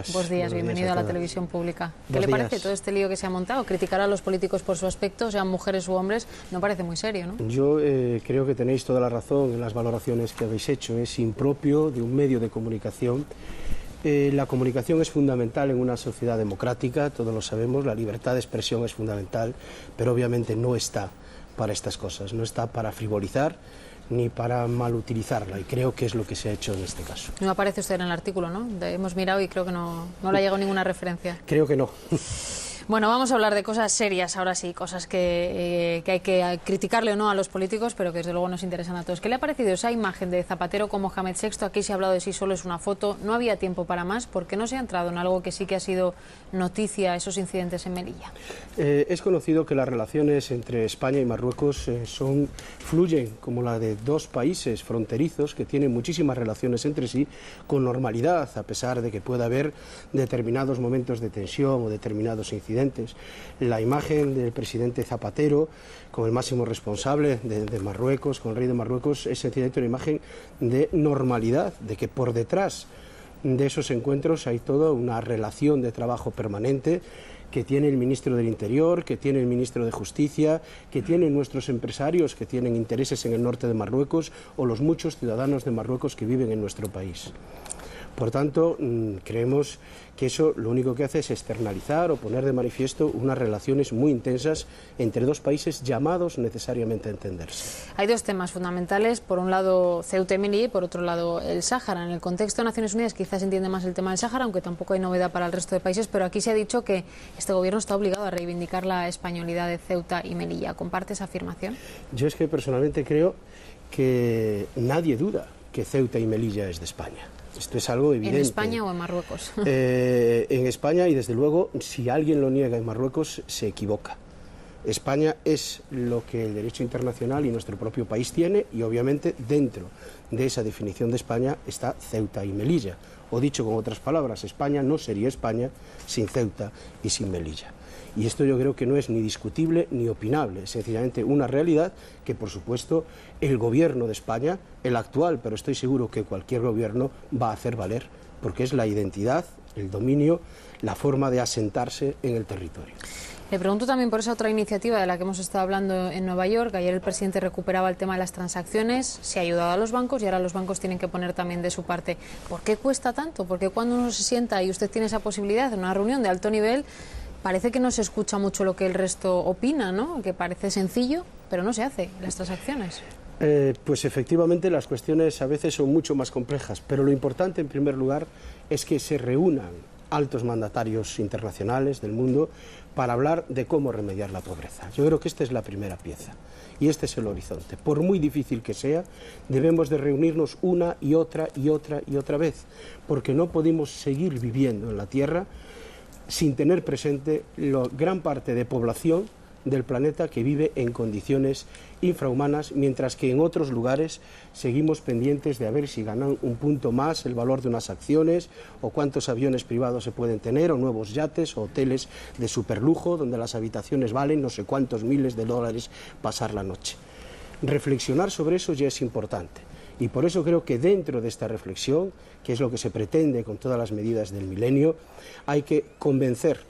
Buenos días, bienvenido a la televisión pública. ¿Qué le parece todo este lío que se ha montado? Criticar a los políticos por su aspecto, sean mujeres u hombres, no parece muy serio, ¿no? Yo creo que tenéis toda la razón en las valoraciones que habéis hecho. Es impropio de un medio de comunicación. La comunicación es fundamental en una sociedad democrática, todos lo sabemos, la libertad de expresión es fundamental, pero obviamente no está para estas cosas, no está para frivolizar ni para malutilizarla, y creo que es lo que se ha hecho en este caso. No aparece usted en el artículo, ¿no? Hemos mirado y creo que no le ha llegado ninguna referencia. Creo que no. Bueno, vamos a hablar de cosas serias ahora sí, cosas que hay que criticarle o no a los políticos, pero que desde luego nos interesan a todos. ¿Qué le ha parecido esa imagen de Zapatero con Mohamed VI? Aquí se ha hablado de si solo es una foto, no había tiempo para más. ¿Por qué no se ha entrado en algo que sí que ha sido noticia, esos incidentes en Melilla? Es conocido que las relaciones entre España y Marruecos fluyen como la de dos países fronterizos que tienen muchísimas relaciones entre sí con normalidad, a pesar de que pueda haber determinados momentos de tensión o determinados incidentes. La imagen del presidente Zapatero con el máximo responsable de Marruecos, con el rey de Marruecos, es sencillamente una imagen de normalidad, de que por detrás de esos encuentros hay toda una relación de trabajo permanente que tiene el ministro del Interior, que tiene el ministro de Justicia, que tienen nuestros empresarios que tienen intereses en el norte de Marruecos o los muchos ciudadanos de Marruecos que viven en nuestro país. Por tanto, creemos que eso lo único que hace es externalizar o poner de manifiesto unas relaciones muy intensas entre dos países llamados necesariamente a entenderse. Hay dos temas fundamentales, por un lado Ceuta y Melilla y por otro lado el Sáhara. En el contexto de Naciones Unidas quizás se entiende más el tema del Sáhara, aunque tampoco hay novedad para el resto de países, pero aquí se ha dicho que este gobierno está obligado a reivindicar la españolidad de Ceuta y Melilla. ¿Comparte esa afirmación? Yo es que personalmente creo que nadie duda que Ceuta y Melilla es de España. Esto es algo evidente. ¿En España o en Marruecos? En España, y desde luego, si alguien lo niega en Marruecos, se equivoca. España es lo que el derecho internacional y nuestro propio país tiene, y obviamente dentro de esa definición de España está Ceuta y Melilla. O dicho con otras palabras, España no sería España sin Ceuta y sin Melilla. Y esto yo creo que no es ni discutible ni opinable, es sencillamente una realidad que, por supuesto, el gobierno de España, el actual, pero estoy seguro que cualquier gobierno va a hacer valer, porque es la identidad, el dominio, la forma de asentarse en el territorio. Le pregunto también por esa otra iniciativa de la que hemos estado hablando en Nueva York. Ayer el presidente recuperaba el tema de las transacciones, se ha ayudado a los bancos y ahora los bancos tienen que poner también de su parte. ¿Por qué cuesta tanto? Porque cuando uno se sienta y usted tiene esa posibilidad en una reunión de alto nivel, parece que no se escucha mucho lo que el resto opina, ¿no? Que parece sencillo, pero no se hace las transacciones. Pues efectivamente las cuestiones a veces son mucho más complejas, pero lo importante en primer lugar es que se reúnan altos mandatarios internacionales del mundo para hablar de cómo remediar la pobreza. Yo creo que esta es la primera pieza y este es el horizonte. Por muy difícil que sea, debemos de reunirnos una y otra y otra y otra vez, porque no podemos seguir viviendo en la Tierra sin tener presente la gran parte de población del planeta que vive en condiciones infrahumanas, mientras que en otros lugares seguimos pendientes de a ver si ganan un punto más el valor de unas acciones, o cuántos aviones privados se pueden tener, o nuevos yates, o hoteles de superlujo, donde las habitaciones valen no sé cuántos miles de dólares pasar la noche. Reflexionar sobre eso ya es importante. Y por eso creo que dentro de esta reflexión, que es lo que se pretende con todas las medidas del milenio, hay que convencer,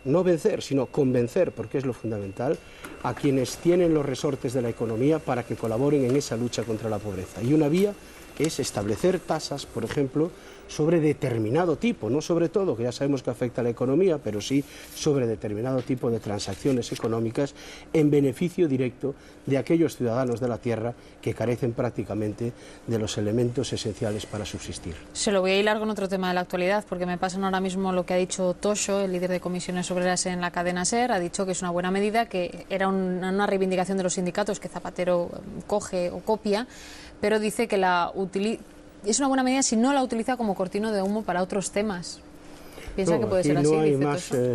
no vencer, sino convencer, porque es lo fundamental, a quienes tienen los resortes de la economía para que colaboren en esa lucha contra la pobreza. Y una vía es establecer tasas, por ejemplo, sobre determinado tipo, no sobre todo, que ya sabemos que afecta a la economía, pero sí sobre determinado tipo de transacciones económicas en beneficio directo de aquellos ciudadanos de la tierra que carecen prácticamente de los elementos esenciales para subsistir. Se lo voy a hilar con otro tema de la actualidad, porque me pasan ahora mismo lo que ha dicho Tosho, el líder de comisiones obreras en la cadena SER. Ha dicho que es una buena medida, que era una reivindicación de los sindicatos que Zapatero coge o copia, pero dice que es una buena medida si no la utiliza como cortina de humo para otros temas. ¿Piensa que puede ser así?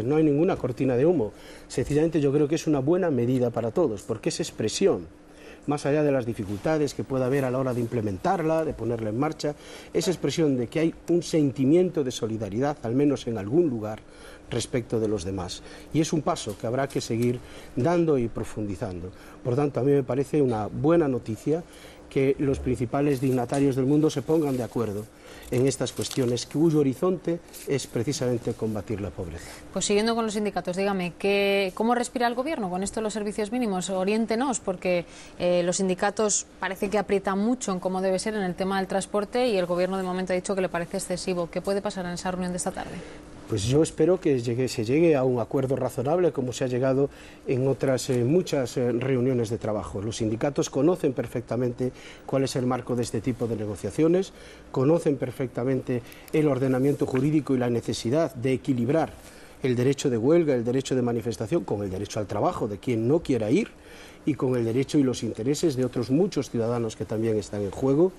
No hay ninguna cortina de humo. Sencillamente yo creo que es una buena medida para todos, porque es expresión, más allá de las dificultades que pueda haber a la hora de implementarla, de ponerla en marcha, es expresión de que hay un sentimiento de solidaridad, al menos en algún lugar, respecto de los demás. Y es un paso que habrá que seguir dando y profundizando. Por tanto, a mí me parece una buena noticia que los principales dignatarios del mundo se pongan de acuerdo en estas cuestiones, cuyo horizonte es precisamente combatir la pobreza. Pues siguiendo con los sindicatos, dígame, ¿cómo respira el Gobierno con esto de los servicios mínimos? Oriéntenos, porque los sindicatos parece que aprietan mucho en cómo debe ser en el tema del transporte y el Gobierno de momento ha dicho que le parece excesivo. ¿Qué puede pasar en esa reunión de esta tarde? Pues yo espero que se llegue a un acuerdo razonable, como se ha llegado en otras muchas reuniones de trabajo. Los sindicatos conocen perfectamente cuál es el marco de este tipo de negociaciones, conocen perfectamente el ordenamiento jurídico y la necesidad de equilibrar el derecho de huelga, el derecho de manifestación, con el derecho al trabajo de quien no quiera ir y con el derecho y los intereses de otros muchos ciudadanos que también están en juego.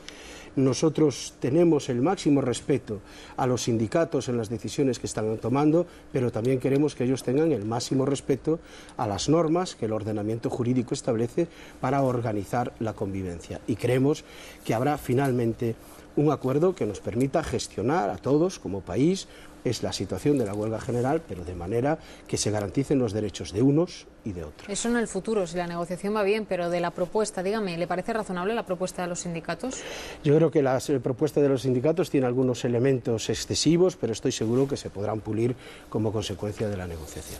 Nosotros tenemos el máximo respeto a los sindicatos en las decisiones que están tomando, pero también queremos que ellos tengan el máximo respeto a las normas que el ordenamiento jurídico establece para organizar la convivencia. Y creemos que habrá finalmente un acuerdo que nos permita gestionar a todos como país es la situación de la huelga general, pero de manera que se garanticen los derechos de unos y de otros. Eso en el futuro, si la negociación va bien, pero de la propuesta, dígame, ¿le parece razonable la propuesta de los sindicatos? Yo creo que la propuesta de los sindicatos tiene algunos elementos excesivos, pero estoy seguro que se podrán pulir como consecuencia de la negociación.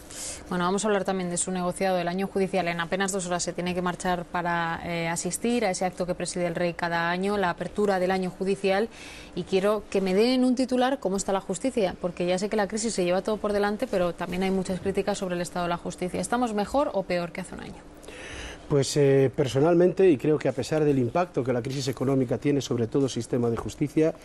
Bueno, vamos a hablar también de su negociado del año judicial. En apenas 2 horas se tiene que marchar para asistir a ese acto que preside el Rey cada año, la apertura del año judicial, y quiero que me den un titular cómo está la justicia, porque ya sé que la crisis se lleva todo por delante, pero también hay muchas críticas sobre el estado de la justicia. ¿Estamos mejor o peor que hace un año? Pues personalmente, y creo que a pesar del impacto que la crisis económica tiene sobre todo el sistema de justicia,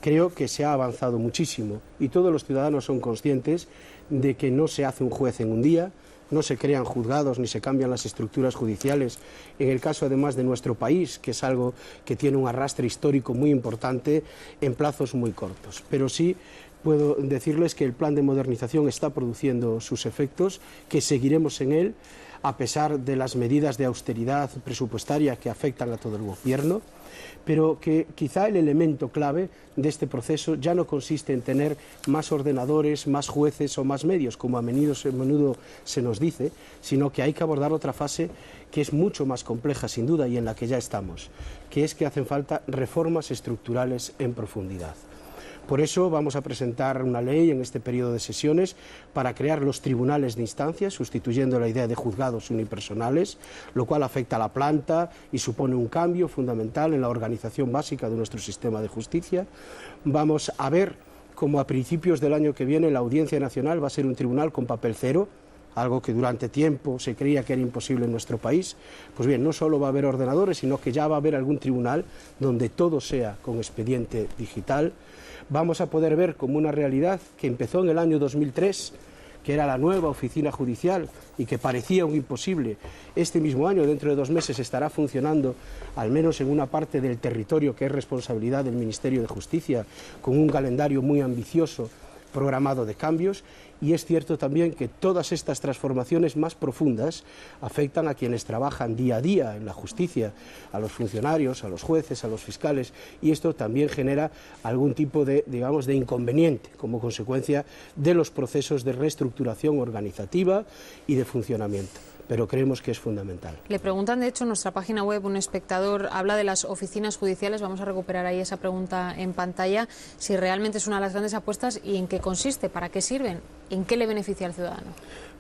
creo que se ha avanzado muchísimo y todos los ciudadanos son conscientes de que no se hace un juez en un día, no se crean juzgados ni se cambian las estructuras judiciales, en el caso además de nuestro país, que es algo que tiene un arrastre histórico muy importante, en plazos muy cortos. Pero sí puedo decirles que el plan de modernización está produciendo sus efectos, que seguiremos en él, a pesar de las medidas de austeridad presupuestaria que afectan a todo el gobierno, pero que quizá el elemento clave de este proceso ya no consiste en tener más ordenadores, más jueces o más medios, como a menudo se nos dice, sino que hay que abordar otra fase que es mucho más compleja, sin duda, y en la que ya estamos, que es que hacen falta reformas estructurales en profundidad. Por eso vamos a presentar una ley en este periodo de sesiones para crear los tribunales de instancia, sustituyendo la idea de juzgados unipersonales, lo cual afecta a la planta y supone un cambio fundamental en la organización básica de nuestro sistema de justicia. Vamos a ver cómo a principios del año que viene la Audiencia Nacional va a ser un tribunal con papel cero, algo que durante tiempo se creía que era imposible en nuestro país. Pues bien, no solo va a haber ordenadores, sino que ya va a haber algún tribunal donde todo sea con expediente digital. Vamos a poder ver como una realidad que empezó en el año 2003, que era la nueva oficina judicial y que parecía un imposible. Este mismo año, dentro de 2 meses, estará funcionando, al menos en una parte del territorio que es responsabilidad del Ministerio de Justicia, con un calendario muy ambicioso programado de cambios, y es cierto también que todas estas transformaciones más profundas afectan a quienes trabajan día a día en la justicia, a los funcionarios, a los jueces, a los fiscales, y esto también genera algún tipo de, digamos, de inconveniente como consecuencia de los procesos de reestructuración organizativa y de funcionamiento. Pero creemos que es fundamental. Le preguntan, de hecho, en nuestra página web, un espectador habla de las oficinas judiciales, vamos a recuperar ahí esa pregunta en pantalla, si realmente es una de las grandes apuestas y en qué consiste, para qué sirven, en qué le beneficia al ciudadano.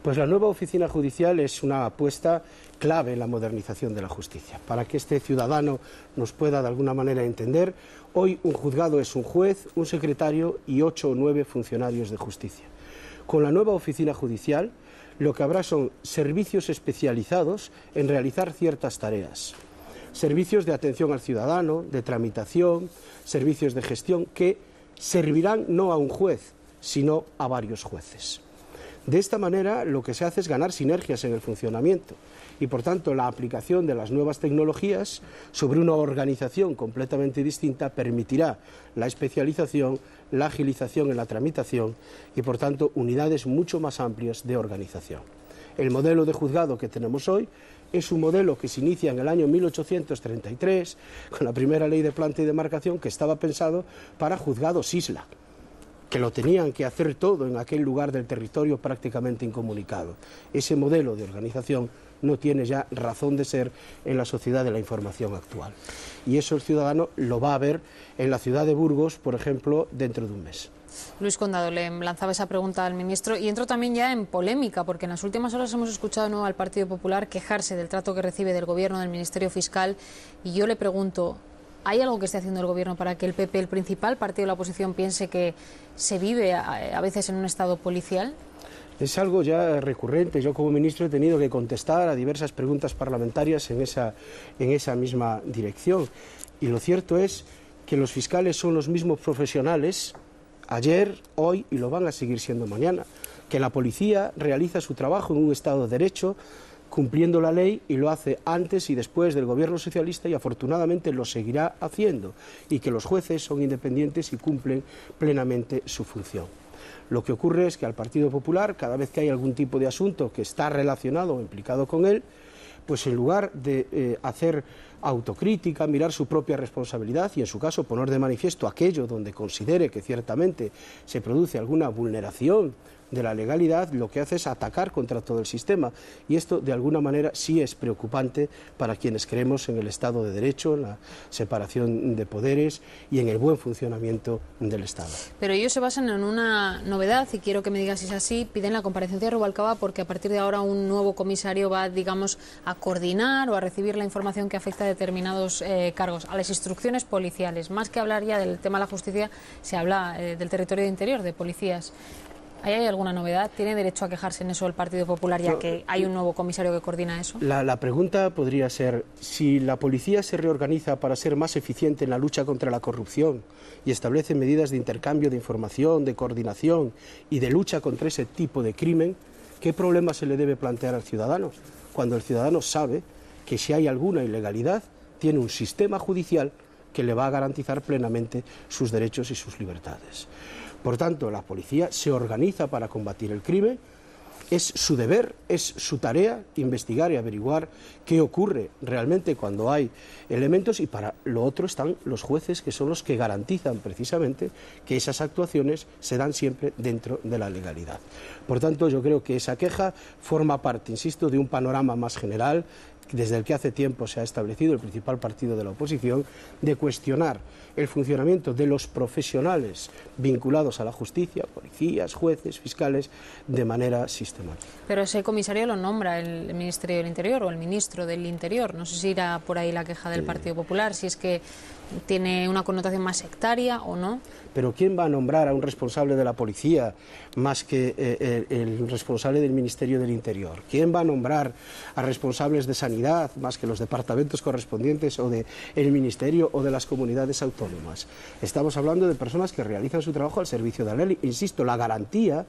Pues la nueva oficina judicial es una apuesta clave en la modernización de la justicia. Para que este ciudadano nos pueda de alguna manera entender, hoy un juzgado es un juez, un secretario y 8 o 9 funcionarios de justicia. Con la nueva oficina judicial, lo que habrá son servicios especializados en realizar ciertas tareas. Servicios de atención al ciudadano, de tramitación, servicios de gestión que servirán no a un juez, sino a varios jueces. De esta manera lo que se hace es ganar sinergias en el funcionamiento y por tanto la aplicación de las nuevas tecnologías sobre una organización completamente distinta permitirá la especialización, la agilización en la tramitación y por tanto unidades mucho más amplias de organización. El modelo de juzgado que tenemos hoy es un modelo que se inicia en el año 1833 con la primera ley de planta y demarcación que estaba pensado para juzgados isla. que lo tenían que hacer todo en aquel lugar del territorio prácticamente incomunicado. Ese modelo de organización no tiene ya razón de ser en la sociedad de la información actual. Y eso el ciudadano lo va a ver en la ciudad de Burgos, por ejemplo, dentro de un mes. Luis Condado le lanzaba esa pregunta al ministro y entro también ya en polémica, porque en las últimas horas hemos escuchado de nuevo al Partido Popular quejarse del trato que recibe del Gobierno, del Ministerio Fiscal, y yo le pregunto, ¿hay algo que esté haciendo el Gobierno para que el PP, el principal partido de la oposición, piense que se vive a veces en un estado policial? Es algo ya recurrente. Yo como ministro he tenido que contestar a diversas preguntas parlamentarias en esa misma dirección. Y lo cierto es que los fiscales son los mismos profesionales ayer, hoy y lo van a seguir siendo mañana. Que la policía realiza su trabajo en un Estado de Derecho, cumpliendo la ley, y lo hace antes y después del gobierno socialista y afortunadamente lo seguirá haciendo. Y que los jueces son independientes y cumplen plenamente su función. Lo que ocurre es que al Partido Popular, cada vez que hay algún tipo de asunto que está relacionado o implicado con él, pues en lugar de hacer autocrítica, mirar su propia responsabilidad y en su caso poner de manifiesto aquello donde considere que ciertamente se produce alguna vulneración de la legalidad, lo que hace es atacar contra todo el sistema, y esto de alguna manera sí es preocupante para quienes creemos en el Estado de Derecho, en la separación de poderes y en el buen funcionamiento del Estado. Pero ellos se basan en una novedad, y quiero que me digas si es así. Piden la comparecencia de Rubalcaba porque a partir de ahora un nuevo comisario va, digamos, a coordinar o a recibir la información que afecta a determinados cargos, a las instrucciones policiales. Más que hablar ya del tema de la justicia, se habla del territorio de interior, de policías. ¿Hay alguna novedad? ¿Tiene derecho a quejarse en eso el Partido Popular, ya que hay un nuevo comisario que coordina eso? La pregunta podría ser, si la policía se reorganiza para ser más eficiente en la lucha contra la corrupción y establece medidas de intercambio de información, de coordinación y de lucha contra ese tipo de crimen, ¿qué problema se le debe plantear al ciudadano? Cuando el ciudadano sabe que si hay alguna ilegalidad, tiene un sistema judicial que le va a garantizar plenamente sus derechos y sus libertades. Por tanto, la policía se organiza para combatir el crimen, es su deber, es su tarea investigar y averiguar qué ocurre realmente cuando hay elementos, y para lo otro están los jueces, que son los que garantizan precisamente que esas actuaciones se dan siempre dentro de la legalidad. Por tanto, yo creo que esa queja forma parte, insisto, de un panorama más general desde el que hace tiempo se ha establecido el principal partido de la oposición, de cuestionar el funcionamiento de los profesionales vinculados a la justicia, policías, jueces, fiscales, de manera sistemática. Pero ese comisario lo nombra el Ministerio del Interior o el Ministro del Interior. No sé si irá por ahí la queja del Partido Popular, si es que tiene una connotación más sectaria o no. Pero ¿quién va a nombrar a un responsable de la policía más que el responsable del Ministerio del Interior? ¿Quién va a nombrar a responsables de sanidad más que los departamentos correspondientes o del Ministerio o de las comunidades autónomas? Estamos hablando de personas que realizan su trabajo al servicio de la ley. Insisto, la garantía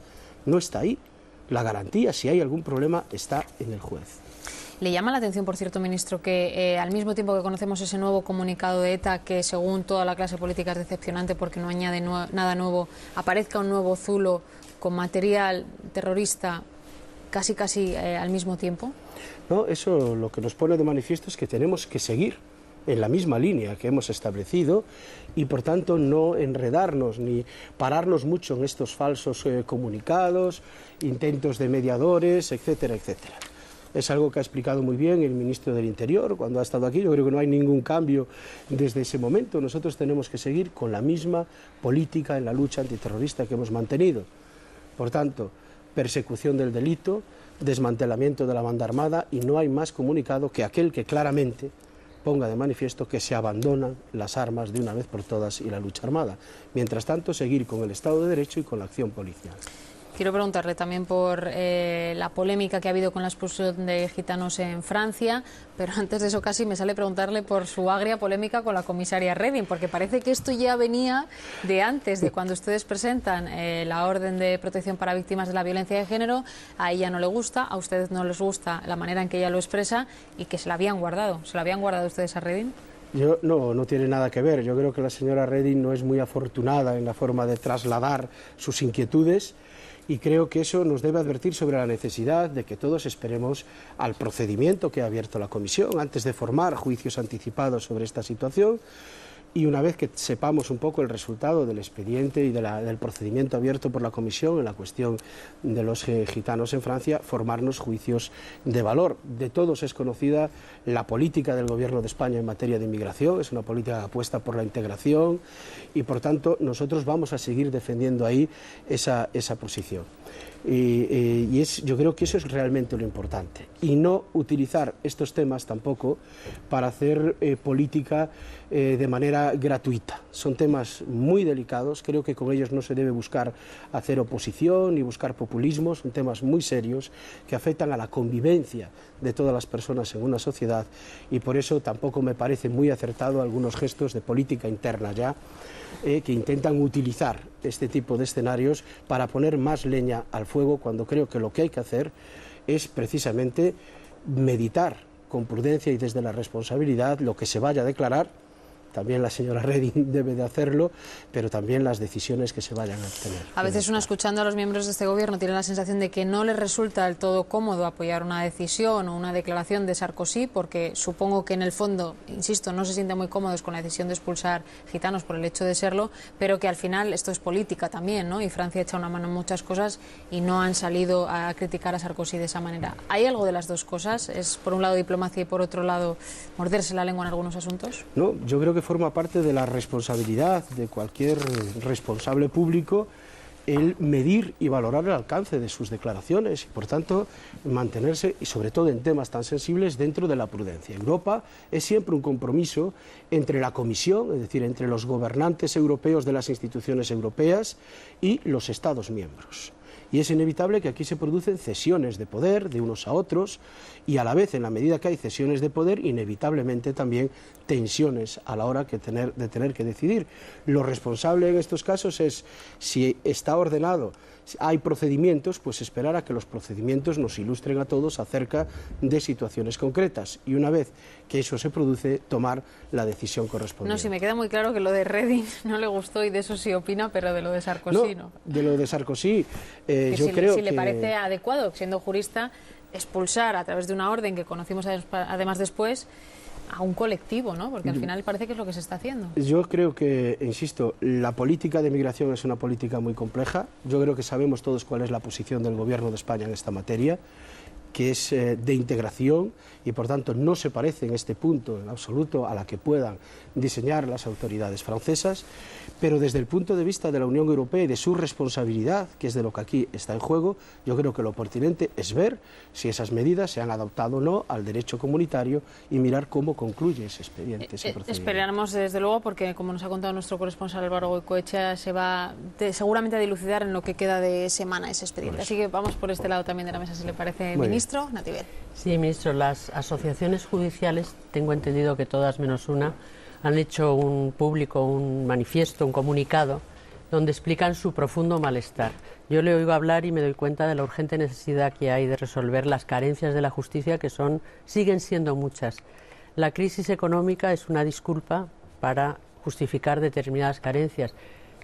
no está ahí. La garantía, si hay algún problema, está en el juez. Le llama la atención, por cierto, ministro, que al mismo tiempo que conocemos ese nuevo comunicado de ETA, que según toda la clase política es decepcionante porque no añade nada nuevo, aparezca un nuevo zulo con material terrorista casi al mismo tiempo? No, eso lo que nos pone de manifiesto es que tenemos que seguir en la misma línea que hemos establecido y por tanto no enredarnos ni pararnos mucho en estos falsos comunicados, intentos de mediadores, etcétera, etcétera. Es algo que ha explicado muy bien el ministro del Interior cuando ha estado aquí. Yo creo que no hay ningún cambio desde ese momento. Nosotros tenemos que seguir con la misma política en la lucha antiterrorista que hemos mantenido. Por tanto, persecución del delito, desmantelamiento de la banda armada, y no hay más comunicado que aquel que claramente ponga de manifiesto que se abandonan las armas de una vez por todas y la lucha armada. Mientras tanto, seguir con el Estado de Derecho y con la acción policial. Quiero preguntarle también por la polémica que ha habido con la expulsión de gitanos en Francia, pero antes de eso casi me sale preguntarle por su agria polémica con la comisaria Reding, porque parece que esto ya venía de antes, de cuando ustedes presentan la orden de protección para víctimas de la violencia de género. A ella no le gusta, a ustedes no les gusta la manera en que ella lo expresa, y que se la habían guardado. ¿Se la habían guardado ustedes a Reding? No tiene nada que ver. Yo creo que la señora Reding no es muy afortunada en la forma de trasladar sus inquietudes, y creo que eso nos debe advertir sobre la necesidad de que todos esperemos al procedimiento que ha abierto la Comisión antes de formar juicios anticipados sobre esta situación. y una vez que sepamos un poco el resultado del expediente y del procedimiento abierto por la Comisión en la cuestión de los gitanos en Francia, formarnos juicios de valor. De todos es conocida la política del Gobierno de España en materia de inmigración, es una política que apuesta por la integración y por tanto nosotros vamos a seguir defendiendo ahí esa posición. Yo creo que eso es realmente lo importante y no utilizar estos temas tampoco para hacer política de manera gratuita. Son temas muy delicados, creo que con ellos no se debe buscar hacer oposición ni buscar populismo, son temas muy serios que afectan a la convivencia de todas las personas en una sociedad y por eso tampoco me parece muy acertado algunos gestos de política interna ya que intentan utilizar este tipo de escenarios para poner más leña al fuego, cuando creo que lo que hay que hacer es precisamente meditar con prudencia y desde la responsabilidad lo que se vaya a declarar. También la señora Reding debe de hacerlo, pero también las decisiones que se vayan a tener. A veces uno, escuchando a los miembros de este gobierno, tiene la sensación de que no les resulta del todo cómodo apoyar una decisión o una declaración de Sarkozy, porque supongo que en el fondo, insisto, no se sienten muy cómodos con la decisión de expulsar gitanos por el hecho de serlo, pero que al final esto es política también, ¿no? Y Francia echa una mano en muchas cosas y no han salido a criticar a Sarkozy de esa manera. ¿Hay algo de las dos cosas? ¿Es por un lado diplomacia y por otro lado morderse la lengua en algunos asuntos? No, yo creo que forma parte de la responsabilidad de cualquier responsable público el medir y valorar el alcance de sus declaraciones y, por tanto, mantenerse, y sobre todo en temas tan sensibles, dentro de la prudencia. Europa es siempre un compromiso entre la Comisión, es decir, entre los gobernantes europeos de las instituciones europeas y los Estados miembros. Y es inevitable que aquí se producen cesiones de poder de unos a otros y a la vez, en la medida que hay cesiones de poder, inevitablemente también tensiones a la hora de tener que decidir. Lo responsable en estos casos es, si está ordenado, hay procedimientos, pues esperar a que los procedimientos nos ilustren a todos acerca de situaciones concretas y una vez que eso se produce, tomar la decisión correspondiente. No, sí, me queda muy claro que lo de Reding no le gustó y de eso sí opina, pero de lo de Sarkozy no. De lo de Sarkozy, yo creo que... Si le parece adecuado, siendo jurista, expulsar a través de una orden que conocimos además después a un colectivo, ¿no? Porque al final parece que es lo que se está haciendo. Yo creo que, insisto, la política de migración es una política muy compleja. Yo creo que sabemos todos cuál es la posición del Gobierno de España en esta materia, que es de integración y por tanto no se parece en este punto en absoluto a la que puedan diseñar las autoridades francesas, pero desde el punto de vista de la Unión Europea y de su responsabilidad, que es de lo que aquí está en juego, yo creo que lo pertinente es ver si esas medidas se han adaptado o no al derecho comunitario y mirar cómo concluye ese expediente, ese procedimiento. Esperamos desde luego, porque como nos ha contado nuestro corresponsal Álvaro Goicoechea, se va seguramente a dilucidar en lo que queda de semana ese expediente. Así que vamos por este lado también de la mesa, si le parece, ministro. Natividad. Sí, ministro, las asociaciones judiciales, tengo entendido que todas menos una, han hecho un manifiesto, un comunicado, donde explican su profundo malestar. Yo le oigo hablar y me doy cuenta de la urgente necesidad que hay de resolver las carencias de la justicia, que siguen siendo muchas. La crisis económica es una disculpa para justificar determinadas carencias.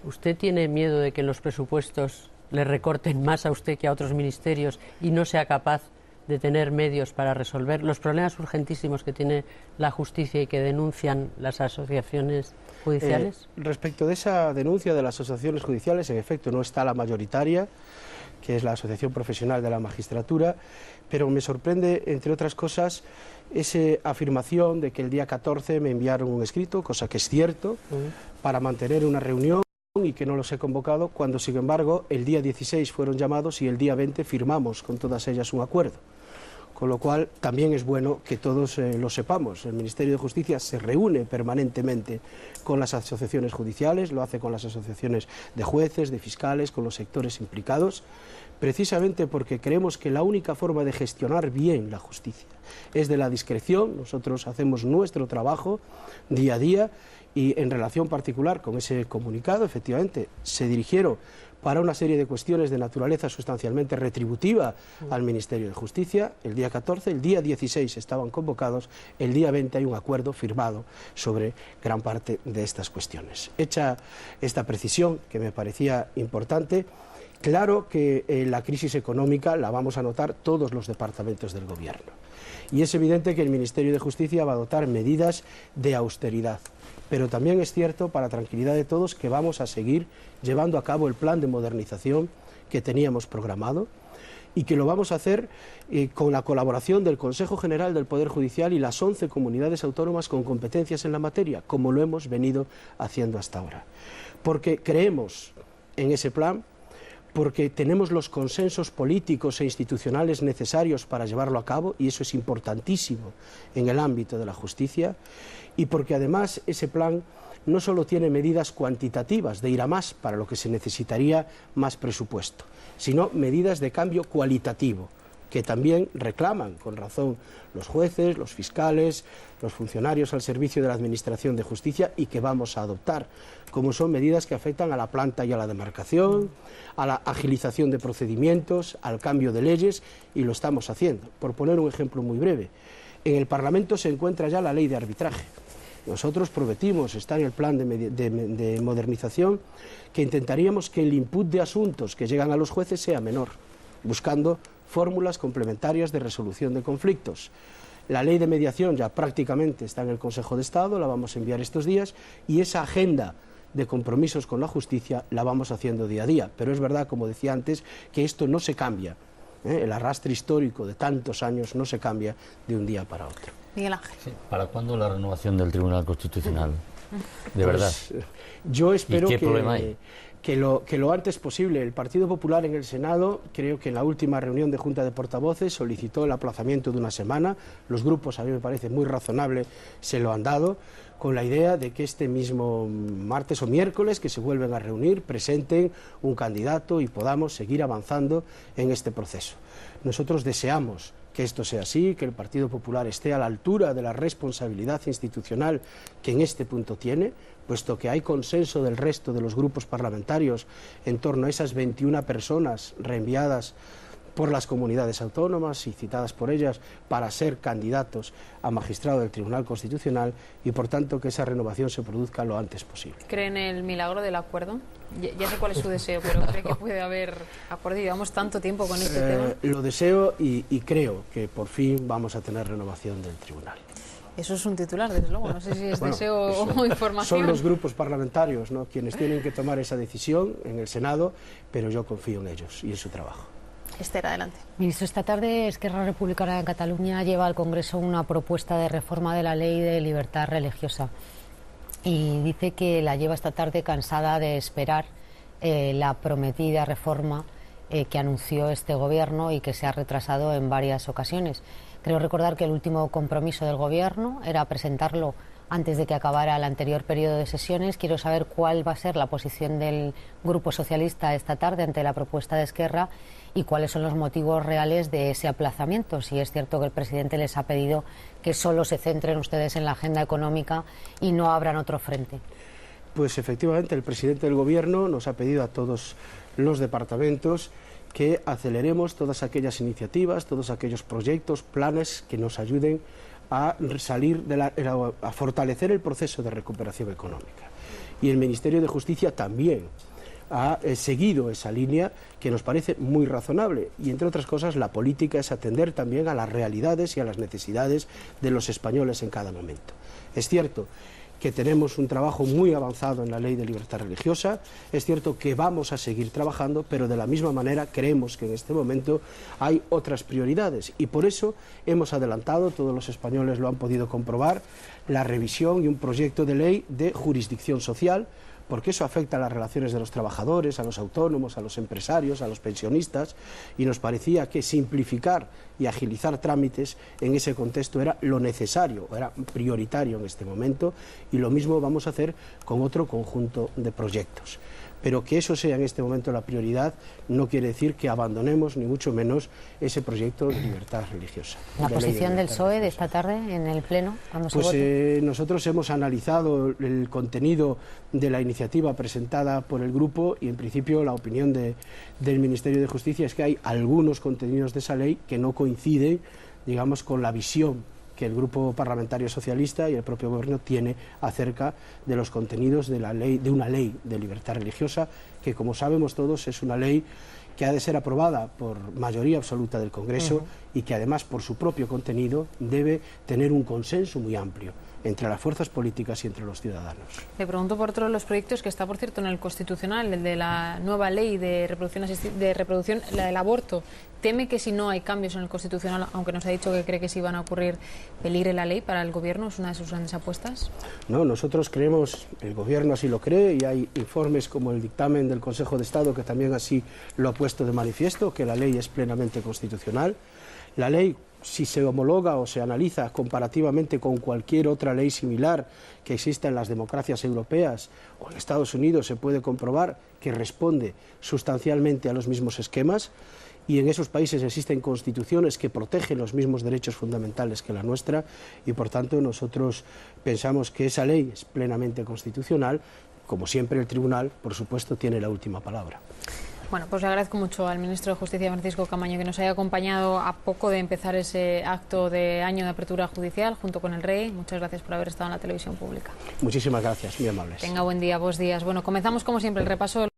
¿Usted tiene miedo de que en los presupuestos le recorten más a usted que a otros ministerios y no sea capaz de tener medios para resolver los problemas urgentísimos que tiene la justicia y que denuncian las asociaciones judiciales? Respecto de esa denuncia de las asociaciones judiciales, en efecto no está la mayoritaria, que es la Asociación Profesional de la Magistratura, pero me sorprende, entre otras cosas, esa afirmación de que el día 14 me enviaron un escrito, cosa que es cierto, para mantener una reunión y que no los he convocado, cuando sin embargo el día 16 fueron llamados y el día 20 firmamos con todas ellas un acuerdo. Con lo cual también es bueno que todos lo sepamos. El Ministerio de Justicia se reúne permanentemente con las asociaciones judiciales, lo hace con las asociaciones de jueces, de fiscales, con los sectores implicados, precisamente porque creemos que la única forma de gestionar bien la justicia es de la discreción. Nosotros hacemos nuestro trabajo día a día y en relación particular con ese comunicado, efectivamente, se dirigieron para una serie de cuestiones de naturaleza sustancialmente retributiva al Ministerio de Justicia. El día 14, el día 16 estaban convocados, el día 20 hay un acuerdo firmado sobre gran parte de estas cuestiones. Hecha esta precisión, que me parecía importante, Claro que la crisis económica la vamos a notar todos los departamentos del Gobierno. Y es evidente que el Ministerio de Justicia va a adoptar medidas de austeridad. Pero también es cierto, para tranquilidad de todos, que vamos a seguir llevando a cabo el plan de modernización que teníamos programado y que lo vamos a hacer con la colaboración del Consejo General del Poder Judicial y las 11 comunidades autónomas con competencias en la materia, como lo hemos venido haciendo hasta ahora. Porque creemos en ese plan, porque tenemos los consensos políticos e institucionales necesarios para llevarlo a cabo, y eso es importantísimo en el ámbito de la justicia, y porque además ese plan no solo tiene medidas cuantitativas de ir a más, para lo que se necesitaría más presupuesto, sino medidas de cambio cualitativo, que también reclaman con razón los jueces, los fiscales, los funcionarios al servicio de la Administración de Justicia y que vamos a adoptar, como son medidas que afectan a la planta y a la demarcación, a la agilización de procedimientos, al cambio de leyes, y lo estamos haciendo. Por poner un ejemplo muy breve, en el Parlamento se encuentra ya la ley de arbitraje. Nosotros prometimos, está en el plan de modernización, que intentaríamos que el input de asuntos que llegan a los jueces sea menor, buscando fórmulas complementarias de resolución de conflictos. La ley de mediación ya prácticamente está en el Consejo de Estado, la vamos a enviar estos días, y esa agenda de compromisos con la justicia la vamos haciendo día a día. Pero es verdad, como decía antes, que esto no se cambia. El arrastre histórico de tantos años no se cambia de un día para otro. Miguel Ángel. Sí, ¿para cuándo la renovación del Tribunal Constitucional? De verdad. Yo espero ¿Y qué problema hay? Que lo antes posible. El Partido Popular en el Senado, creo que en la última reunión de Junta de Portavoces solicitó el aplazamiento de una semana. Los grupos, a mí me parece muy razonable, se lo han dado, con la idea de que este mismo martes o miércoles, que se vuelven a reunir, presenten un candidato y podamos seguir avanzando en este proceso. Nosotros deseamos que esto sea así, que el Partido Popular esté a la altura de la responsabilidad institucional que en este punto tiene, puesto que hay consenso del resto de los grupos parlamentarios en torno a esas 21 personas reenviadas por las comunidades autónomas y citadas por ellas para ser candidatos a magistrado del Tribunal Constitucional, y por tanto que esa renovación se produzca lo antes posible. ¿Cree en el milagro del acuerdo? Ya sé cuál es su deseo, pero ¿cree que puede haber acuerdo? Llevamos tanto tiempo con este tema. Lo deseo y creo que por fin vamos a tener renovación del Tribunal. Eso es un titular, desde luego. No sé si es deseo o información. Son los grupos parlamentarios, ¿no?, quienes tienen que tomar esa decisión en el Senado, pero yo confío en ellos y en su trabajo. Esther, adelante. Ministro, esta tarde Esquerra Republicana de Cataluña lleva al Congreso una propuesta de reforma de la ley de libertad religiosa y dice que la lleva esta tarde cansada de esperar la prometida reforma que anunció este gobierno y que se ha retrasado en varias ocasiones. Creo recordar que el último compromiso del gobierno era presentarlo antes de que acabara el anterior periodo de sesiones. Quiero saber cuál va a ser la posición del Grupo Socialista esta tarde ante la propuesta de Esquerra y cuáles son los motivos reales de ese aplazamiento. Si es cierto que el presidente les ha pedido que solo se centren ustedes en la agenda económica y no abran otro frente. Pues efectivamente el presidente del Gobierno nos ha pedido a todos los departamentos que aceleremos todas aquellas iniciativas, todos aquellos proyectos, planes que nos ayuden a salir a fortalecer el proceso de recuperación económica. Y el Ministerio de Justicia también ha seguido esa línea, que nos parece muy razonable, y entre otras cosas la política es atender también a las realidades y a las necesidades de los españoles en cada momento. Es cierto que tenemos un trabajo muy avanzado en la ley de libertad religiosa, es cierto que vamos a seguir trabajando, pero de la misma manera creemos que en este momento hay otras prioridades y por eso hemos adelantado, todos los españoles lo han podido comprobar, la revisión y un proyecto de ley de jurisdicción social, porque eso afecta a las relaciones de los trabajadores, a los autónomos, a los empresarios, a los pensionistas, y nos parecía que simplificar y agilizar trámites en ese contexto era lo necesario, era prioritario en este momento, y lo mismo vamos a hacer con otro conjunto de proyectos. Pero que eso sea en este momento la prioridad no quiere decir que abandonemos ni mucho menos ese proyecto de libertad religiosa. ¿La posición del PSOE de esta tarde en el Pleno? Pues nosotros hemos analizado el contenido de la iniciativa presentada por el grupo y en principio la opinión del Ministerio de Justicia es que hay algunos contenidos de esa ley que no coinciden, digamos, con la visión que el Grupo Parlamentario Socialista y el propio Gobierno tiene acerca de los contenidos de una ley de libertad religiosa, que, como sabemos todos, es una ley que ha de ser aprobada por mayoría absoluta del Congreso y que además, por su propio contenido, debe tener un consenso muy amplio entre las fuerzas políticas y entre los ciudadanos. Le pregunto por otro de los proyectos que está, por cierto, en el Constitucional, el de la nueva ley de reproducción, la del aborto. ¿Teme que si no hay cambios en el Constitucional, aunque nos ha dicho que cree que sí van a ocurrir, peligre la ley para el Gobierno? ¿Es una de sus grandes apuestas? No, nosotros creemos, el Gobierno así lo cree, y hay informes como el dictamen del Consejo de Estado que también así lo ha puesto de manifiesto, que la ley es plenamente constitucional. La ley, si se homologa o se analiza comparativamente con cualquier otra ley similar que exista en las democracias europeas o en Estados Unidos, se puede comprobar que responde sustancialmente a los mismos esquemas, y en esos países existen constituciones que protegen los mismos derechos fundamentales que la nuestra, y por tanto nosotros pensamos que esa ley es plenamente constitucional. Como siempre, el Tribunal, por supuesto, tiene la última palabra. Bueno, pues le agradezco mucho al ministro de Justicia, Francisco Camaño, que nos haya acompañado a poco de empezar ese acto de año de apertura judicial junto con el Rey. Muchas gracias por haber estado en la televisión pública. Muchísimas gracias, muy amables. Tenga buen día, buenos días. Bueno, comenzamos como siempre el repaso